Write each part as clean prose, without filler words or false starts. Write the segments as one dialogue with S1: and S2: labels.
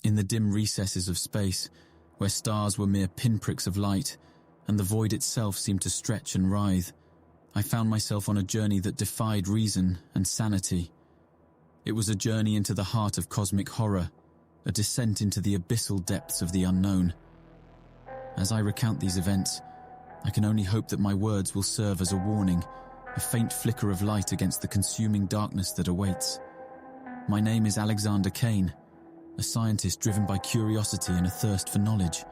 S1: In the dim recesses of space, where stars were mere pinpricks of light, and the void itself seemed to stretch and writhe, I found myself on a journey that defied reason and sanity. It was a journey into the heart of cosmic horror, a descent into the abyssal depths of the unknown. As I recount these events, I can only hope that my words will serve as a warning, a faint flicker of light against the consuming darkness that awaits. My name is Alexander Kane, a scientist driven by curiosity and a thirst for knowledge.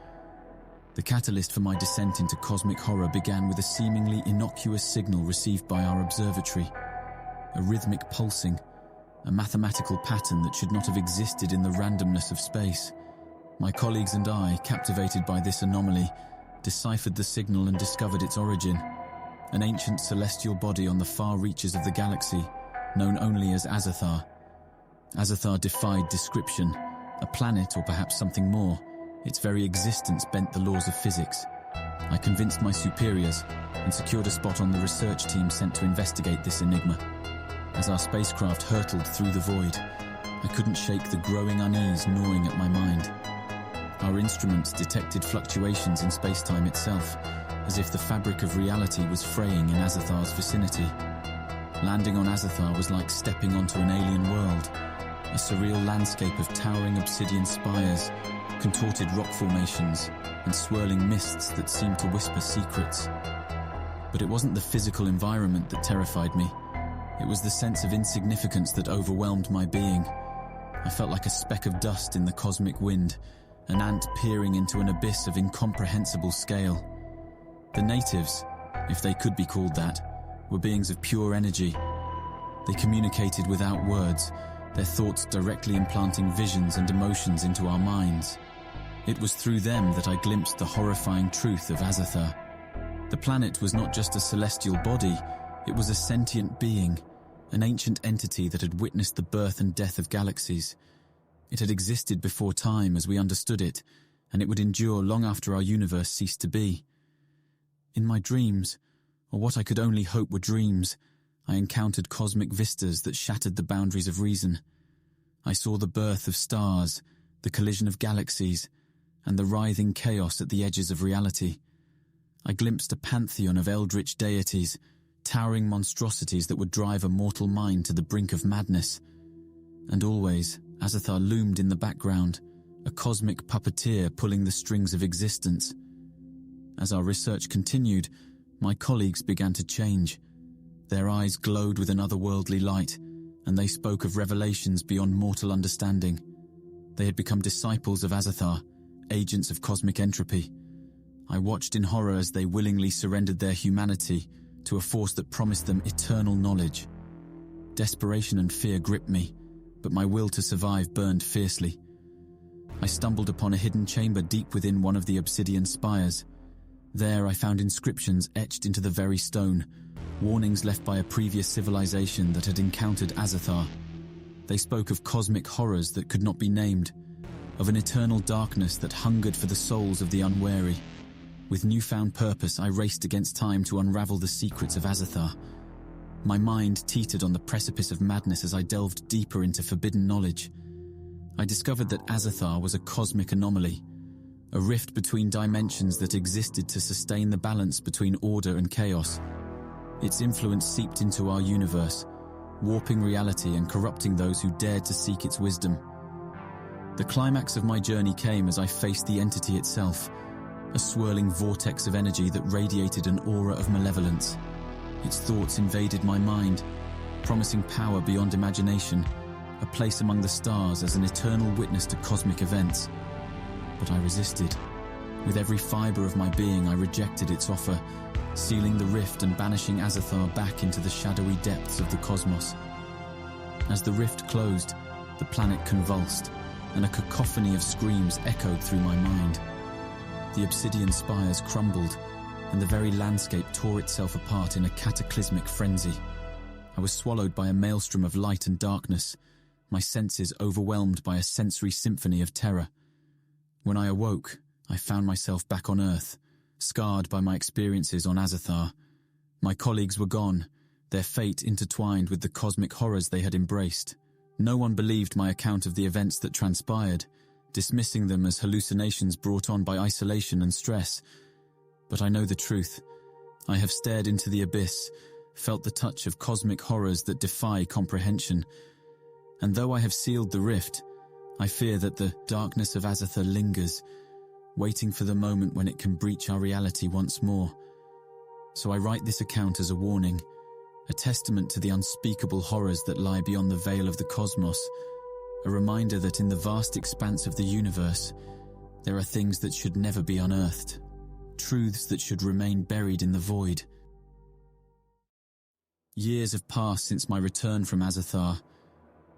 S1: The catalyst for my descent into cosmic horror began with a seemingly innocuous signal received by our observatory, a rhythmic pulsing, a mathematical pattern that should not have existed in the randomness of space. My colleagues and I, captivated by this anomaly, deciphered the signal and discovered its origin, an ancient celestial body on the far reaches of the galaxy, known only as Azathar. Azathar defied description, a planet or perhaps something more. Its very existence bent the laws of physics. I convinced my superiors and secured a spot on the research team sent to investigate this enigma. As our spacecraft hurtled through the void, I couldn't shake the growing unease gnawing at my mind. Our instruments detected fluctuations in space-time itself, as if the fabric of reality was fraying in Azathar's vicinity. Landing on Azathar was like stepping onto an alien world, a surreal landscape of towering obsidian spires, contorted rock formations, and swirling mists that seemed to whisper secrets. But it wasn't the physical environment that terrified me. It was the sense of insignificance that overwhelmed my being. I felt like a speck of dust in the cosmic wind, an ant peering into an abyss of incomprehensible scale. The natives, if they could be called that, were beings of pure energy. They communicated without words, their thoughts directly implanting visions and emotions into our minds. It was through them that I glimpsed the horrifying truth of Azathar. The planet was not just a celestial body, it was a sentient being, an ancient entity that had witnessed the birth and death of galaxies. It had existed before time as we understood it, and it would endure long after our universe ceased to be. In my dreams, or what I could only hope were dreams, I encountered cosmic vistas that shattered the boundaries of reason. I saw the birth of stars, the collision of galaxies, and the writhing chaos at the edges of reality. I glimpsed a pantheon of eldritch deities, towering monstrosities that would drive a mortal mind to the brink of madness. And always, Azathar loomed in the background, a cosmic puppeteer pulling the strings of existence. As our research continued, my colleagues began to change. Their eyes glowed with an otherworldly light, and they spoke of revelations beyond mortal understanding. They had become disciples of Azathar, agents of cosmic entropy. I watched in horror as they willingly surrendered their humanity to a force that promised them eternal knowledge. Desperation and fear gripped me, but my will to survive burned fiercely. I stumbled upon a hidden chamber deep within one of the obsidian spires. There I found inscriptions etched into the very stone, warnings left by a previous civilization that had encountered Azathar. They spoke of cosmic horrors that could not be named, of an eternal darkness that hungered for the souls of the unwary. With newfound purpose, I raced against time to unravel the secrets of Azathar. My mind teetered on the precipice of madness as I delved deeper into forbidden knowledge. I discovered that Azathar was a cosmic anomaly, a rift between dimensions that existed to sustain the balance between order and chaos. Its influence seeped into our universe, warping reality and corrupting those who dared to seek its wisdom. The climax of my journey came as I faced the entity itself, a swirling vortex of energy that radiated an aura of malevolence. Its thoughts invaded my mind, promising power beyond imagination, a place among the stars as an eternal witness to cosmic events. But I resisted. With every fiber of my being, I rejected its offer, sealing the rift and banishing Azathar back into the shadowy depths of the cosmos. As the rift closed, the planet convulsed, and a cacophony of screams echoed through my mind. The obsidian spires crumbled, and the very landscape tore itself apart in a cataclysmic frenzy. I was swallowed by a maelstrom of light and darkness, my senses overwhelmed by a sensory symphony of terror. When I awoke, I found myself back on Earth, scarred by my experiences on Azathar. My colleagues were gone, their fate intertwined with the cosmic horrors they had embraced. No one believed my account of the events that transpired, dismissing them as hallucinations brought on by isolation and stress. But I know the truth. I have stared into the abyss, felt the touch of cosmic horrors that defy comprehension. And though I have sealed the rift, I fear that the darkness of Azathoth lingers, waiting for the moment when it can breach our reality once more. So I write this account as a warning, a testament to the unspeakable horrors that lie beyond the veil of the cosmos, a reminder that in the vast expanse of the universe, there are things that should never be unearthed, truths that should remain buried in the void. Years have passed since my return from Azathoth,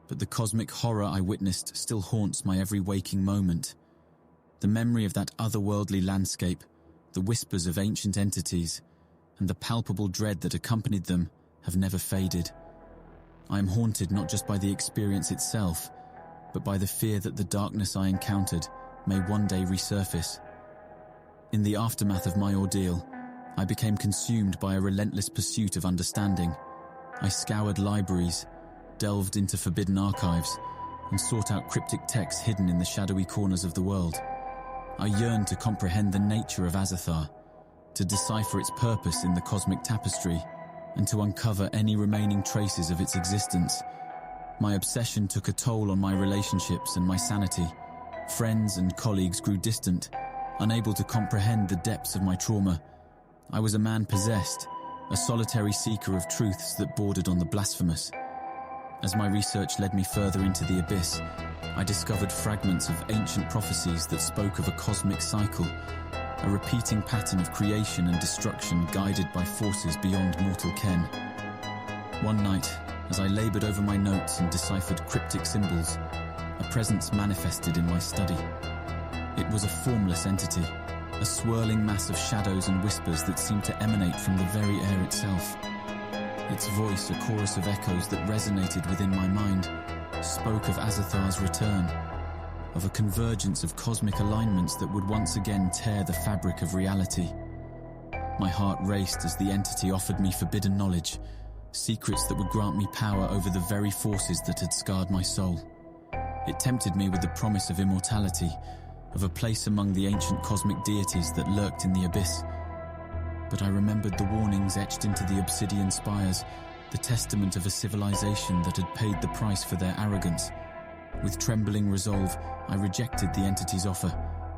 S1: but the cosmic horror I witnessed still haunts my every waking moment. The memory of that otherworldly landscape, the whispers of ancient entities, and the palpable dread that accompanied them have never faded. I am haunted not just by the experience itself, but by the fear that the darkness I encountered may one day resurface. In the aftermath of my ordeal, I became consumed by a relentless pursuit of understanding. I scoured libraries, delved into forbidden archives, and sought out cryptic texts hidden in the shadowy corners of the world. I yearned to comprehend the nature of Azathoth, to decipher its purpose in the cosmic tapestry, and to uncover any remaining traces of its existence. My obsession took a toll on my relationships and my sanity. Friends and colleagues grew distant, unable to comprehend the depths of my trauma. I was a man possessed, a solitary seeker of truths that bordered on the blasphemous. As my research led me further into the abyss, I discovered fragments of ancient prophecies that spoke of a cosmic cycle, a repeating pattern of creation and destruction guided by forces beyond mortal ken. One night, as I labored over my notes and deciphered cryptic symbols, a presence manifested in my study. It was a formless entity, a swirling mass of shadows and whispers that seemed to emanate from the very air itself. Its voice, a chorus of echoes that resonated within my mind, spoke of Azathoth's return, of a convergence of cosmic alignments that would once again tear the fabric of reality. My heart raced as the entity offered me forbidden knowledge, secrets that would grant me power over the very forces that had scarred my soul. It tempted me with the promise of immortality, of a place among the ancient cosmic deities that lurked in the abyss. But I remembered the warnings etched into the obsidian spires, the testament of a civilization that had paid the price for their arrogance. With trembling resolve, I rejected the entity's offer,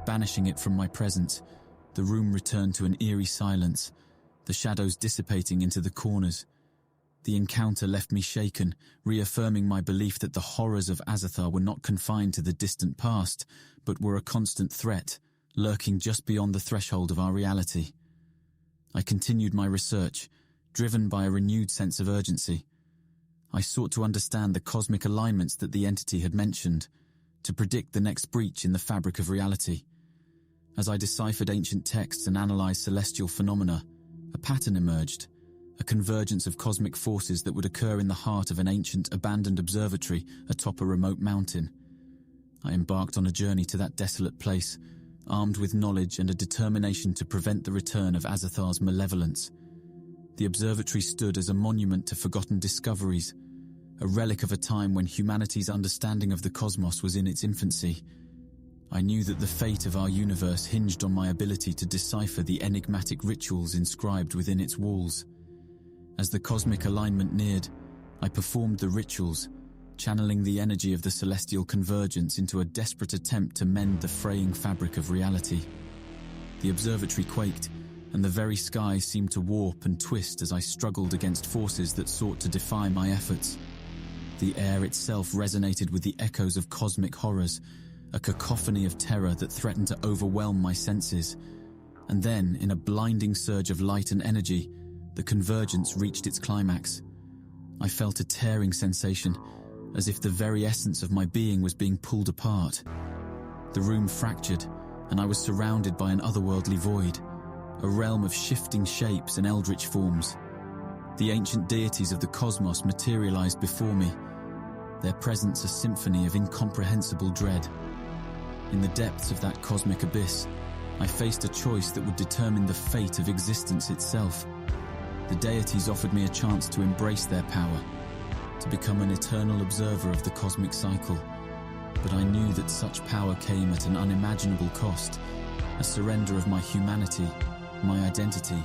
S1: banishing it from my presence. The room returned to an eerie silence, the shadows dissipating into the corners. The encounter left me shaken, reaffirming my belief that the horrors of Azathoth were not confined to the distant past, but were a constant threat, lurking just beyond the threshold of our reality. I continued my research, driven by a renewed sense of urgency. I sought to understand the cosmic alignments that the entity had mentioned, to predict the next breach in the fabric of reality. As I deciphered ancient texts and analyzed celestial phenomena, a pattern emerged, a convergence of cosmic forces that would occur in the heart of an ancient, abandoned observatory atop a remote mountain. I embarked on a journey to that desolate place, armed with knowledge and a determination to prevent the return of Azathoth's malevolence. The observatory stood as a monument to forgotten discoveries, a relic of a time when humanity's understanding of the cosmos was in its infancy. I knew that the fate of our universe hinged on my ability to decipher the enigmatic rituals inscribed within its walls. As the cosmic alignment neared, I performed the rituals, channeling the energy of the celestial convergence into a desperate attempt to mend the fraying fabric of reality. The observatory quaked, and the very sky seemed to warp and twist as I struggled against forces that sought to defy my efforts. The air itself resonated with the echoes of cosmic horrors, a cacophony of terror that threatened to overwhelm my senses. And then, in a blinding surge of light and energy, the convergence reached its climax. I felt a tearing sensation, as if the very essence of my being was being pulled apart. The room fractured, and I was surrounded by an otherworldly void, a realm of shifting shapes and eldritch forms. The ancient deities of the cosmos materialized before me, their presence a symphony of incomprehensible dread. In the depths of that cosmic abyss, I faced a choice that would determine the fate of existence itself. The deities offered me a chance to embrace their power, to become an eternal observer of the cosmic cycle. But I knew that such power came at an unimaginable cost, a surrender of my humanity, my identity,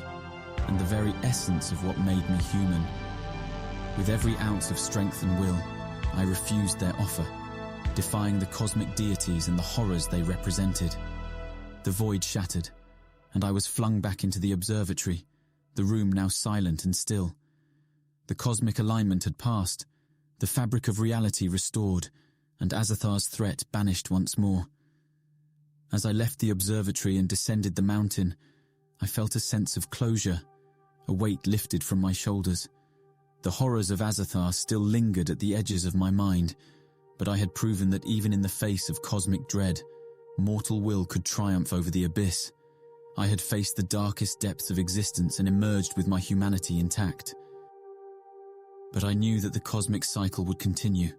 S1: and the very essence of what made me human. With every ounce of strength and will, I refused their offer, defying the cosmic deities and the horrors they represented. The void shattered, and I was flung back into the observatory, the room now silent and still. The cosmic alignment had passed, the fabric of reality restored, and Azathar's threat banished once more. As I left the observatory and descended the mountain, I felt a sense of closure, a weight lifted from my shoulders. The horrors of Azathar still lingered at the edges of my mind, but I had proven that even in the face of cosmic dread, mortal will could triumph over the abyss. I had faced the darkest depths of existence and emerged with my humanity intact. But I knew that the cosmic cycle would continue,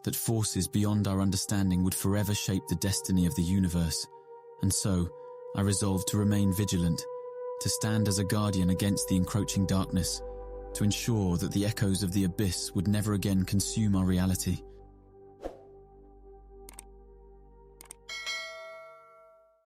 S1: that forces beyond our understanding would forever shape the destiny of the universe, and so I resolved to remain vigilant, to stand as a guardian against the encroaching darkness, to ensure that the echoes of the abyss would never again consume our reality.